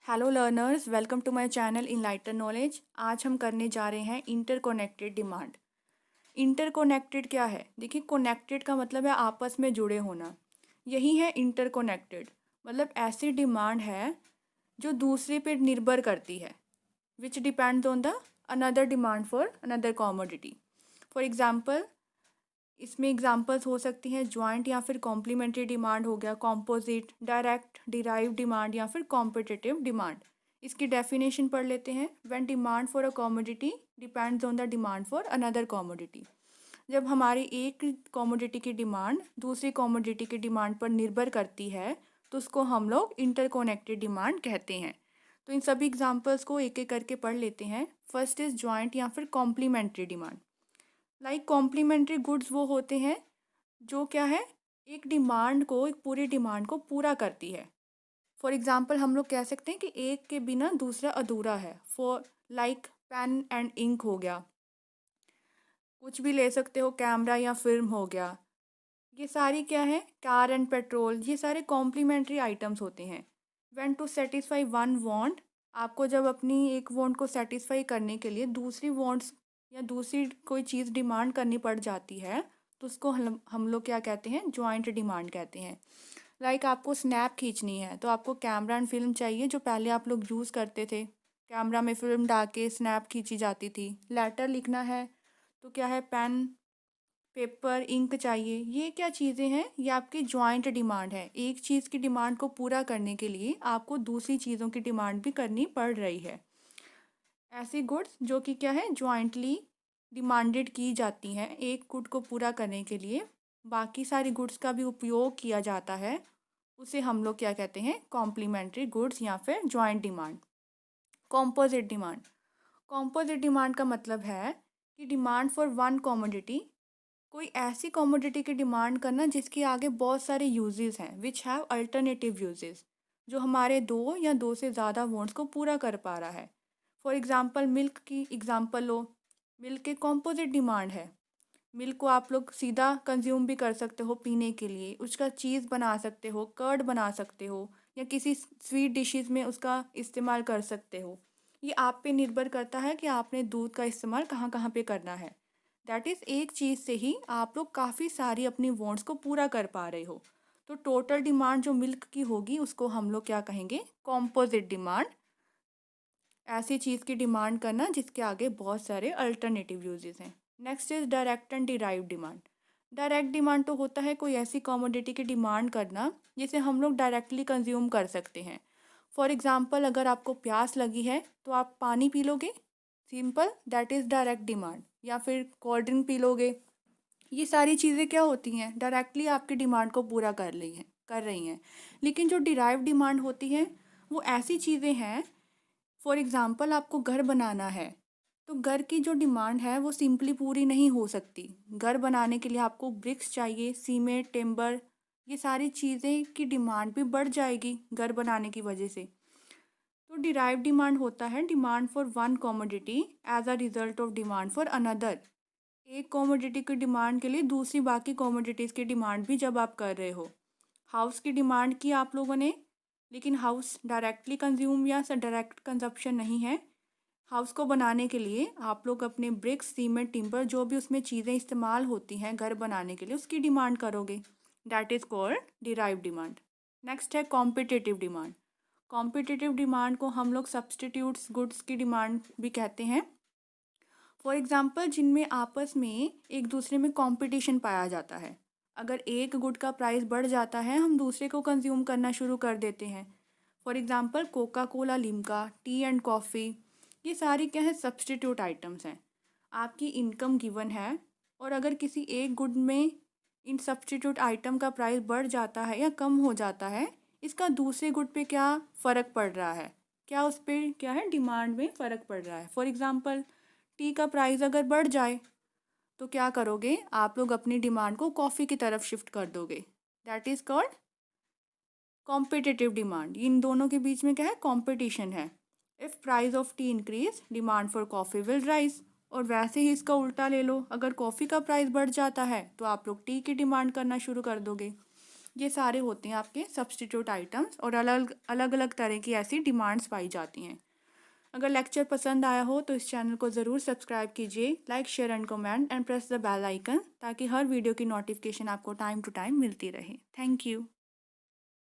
Hello learners, welcome to my channel enlighten knowledge. आज हम करने जा रहे हैं इंटरकोनेक्टेड डिमांड। इंटरकोनेक्टेड क्या है? देखिए, कोनेक्टेड का मतलब है आपस में जुड़े होना। यही है इंटरकोनेक्टेड, मतलब ऐसी डिमांड है जो दूसरे पे निर्भर करती है, which depends on the another demand for another commodity. For example, इसमें एग्जांपल्स हो सकती हैं ज्वाइंट या फिर कॉम्प्लीमेंट्री डिमांड हो गया, कॉम्पोजिट, डायरेक्ट, डिराइव डिमांड या फिर कॉम्पिटिटिव डिमांड। इसकी डेफिनेशन पढ़ लेते हैं। When demand for a commodity depends on the demand for another commodity. जब हमारी एक कॉमोडिटी की डिमांड दूसरी कॉमोडिटी की डिमांड पर निर्भर करती है तो उसको हम लोग इंटरकोनेक्टेड डिमांड कहते हैं। तो इन सभी एग्जांपल्स को एक एक करके पढ़ लेते हैं। फर्स्ट इज ज्वाइंट या फिर complementary demand. Like complementary goods वो होते हैं जो क्या है, एक डिमांड को, एक पूरी डिमांड को पूरा करती है। फॉर एग्जाम्पल, हम लोग कह सकते हैं कि एक के बिना दूसरा अधूरा है। For like pen and ink हो गया, कुछ भी ले सकते हो, कैमरा या फिल्म हो गया। ये सारी क्या है, कार एंड पेट्रोल, ये सारे कॉम्प्लीमेंट्री आइटम्स होते हैं। When to satisfy one want, आपको जब अपनी एक वांट को सेटिस्फाई करने के लिए दूसरी वांट्स या दूसरी कोई चीज़ डिमांड करनी पड़ जाती है तो उसको हम लोग क्या कहते हैं, जॉइंट डिमांड कहते हैं। लाइक आपको स्नैप खींचनी है तो आपको कैमरा एंड फिल्म चाहिए, जो पहले आप लोग यूज़ करते थे। कैमरा में फिल्म डाल के स्नैप खींची जाती थी। लेटर लिखना है तो क्या है, पेन, पेपर, इंक चाहिए। ये क्या चीज़ें हैं, ये आपकी जॉइंट डिमांड है। एक चीज़ की डिमांड को पूरा करने के लिए आपको दूसरी चीज़ों की डिमांड भी करनी पड़ रही है। ऐसी गुड्स जो कि क्या है, जॉइंटली डिमांडेड की जाती हैं एक गुड को पूरा करने के लिए, बाकी सारी गुड्स का भी उपयोग किया जाता है, उसे हम लोग क्या कहते हैं, कॉम्प्लीमेंट्री गुड्स या फिर joint demand. Composite demand. Composite demand का मतलब है कि डिमांड फॉर वन कॉमोडिटी, कोई ऐसी कॉमोडिटी की डिमांड करना जिसके आगे बहुत सारे यूजेस हैं, विच हैव अल्टरनेटिव यूजेस, जो हमारे दो या दो से ज़्यादा वांट्स को पूरा कर पा रहा है। फॉर एग्जांपल, मिल्क की एग्जांपल लो। मिल्क एक कॉम्पोजिट डिमांड है। मिल्क को आप लोग सीधा कंज्यूम भी कर सकते हो पीने के लिए, उसका चीज़ बना सकते हो, कर्ड बना सकते हो, या किसी स्वीट डिशेस में उसका इस्तेमाल कर सकते हो। ये आप पे निर्भर करता है कि आपने दूध का इस्तेमाल कहाँ कहाँ पे करना है। दैट इज़, एक चीज़ से ही आप लोग काफ़ी सारी अपनी वांट्स को पूरा कर पा रहे हो। तो टोटल डिमांड जो मिल्क की होगी उसको हम लोग क्या कहेंगे, कॉम्पोजिट डिमांड। ऐसी चीज़ की डिमांड करना जिसके आगे बहुत सारे अल्टरनेटिव यूजेस हैं। Next is direct and derive demand. Direct demand तो होता है कोई ऐसी कमोडिटी की डिमांड करना जिसे हम लोग डायरेक्टली कंज्यूम कर सकते हैं। फॉर एग्जांपल, अगर आपको प्यास लगी है तो आप पानी पी लोगे, simple, that is direct demand. या फिर कोल्ड ड्रिंक पी लोगे। ये सारी चीज़ें क्या होती हैं, डायरेक्टली आपकी डिमांड को पूरा कर रही हैं। लेकिन जो डिराइव डिमांड होती है वो ऐसी चीज़ें हैं। फॉर एग्ज़ाम्पल, आपको घर बनाना है तो घर की जो डिमांड है वो सिंपली पूरी नहीं हो सकती। घर बनाने के लिए आपको ब्रिक्स चाहिए, सीमेंट, टिम्बर, ये सारी चीज़ें की डिमांड भी बढ़ जाएगी घर बनाने की वजह से। तो डिराइव डिमांड होता है demand for one commodity as a result of demand for another. एक कॉमोडिटी की डिमांड के लिए दूसरी बाकी कॉमोडिटीज़ की डिमांड भी जब आप कर रहे हो। हाउस की डिमांड की आप लोगों ने, लेकिन हाउस डायरेक्टली कंज्यूम या डायरेक्ट कंजप्शन नहीं है। हाउस को बनाने के लिए आप लोग अपने ब्रिक्स, सीमेंट, टिम्बर, जो भी उसमें चीज़ें इस्तेमाल होती हैं घर बनाने के लिए, उसकी डिमांड करोगे। That is called derive demand. Next है कॉम्पिटिटिव डिमांड। कॉम्पिटिटिव डिमांड को हम लोग सब्सटीट्यूट्स गुड्स की डिमांड भी कहते हैं। फॉर एग्जाम्पल, जिनमें आपस में एक दूसरे में कंपटीशन पाया जाता है। अगर एक गुड का प्राइस बढ़ जाता है हम दूसरे को कंज्यूम करना शुरू कर देते हैं। For example, Coca Cola, Limca, T and coffee, ये सारी क्या है, सब्सटीट्यूट आइटम्स हैं। आपकी इनकम गिवन है और अगर किसी एक गुड में इन सब्सटीट्यूट आइटम का प्राइस बढ़ जाता है या कम हो जाता है, इसका दूसरे गुड पे क्या फ़र्क पड़ रहा है, क्या उस पर क्या है, डिमांड में फ़र्क पड़ रहा है। फॉर एग्ज़ाम्पल, टी का प्राइस अगर बढ़ जाए तो क्या करोगे, आप लोग अपनी डिमांड को कॉफ़ी की तरफ शिफ्ट कर दोगे। That is called competitive demand. इन दोनों के बीच में क्या है, कॉम्पिटिशन है। If price of tea increase, demand for coffee will rise. और वैसे ही इसका उल्टा ले लो, अगर कॉफ़ी का प्राइस बढ़ जाता है तो आप लोग टी की डिमांड करना शुरू कर दोगे। ये सारे होते हैं आपके सब्स्टिट्यूट आइटम्स और अलग अलग अलग तरह की ऐसी डिमांड्स पाई जाती हैं। अगर लेक्चर पसंद आया हो तो इस चैनल को ज़रूर सब्सक्राइब कीजिए, like share and comment and press the bell icon ताकि हर वीडियो की नोटिफिकेशन आपको टाइम टू टाइम मिलती रहे। Thank you.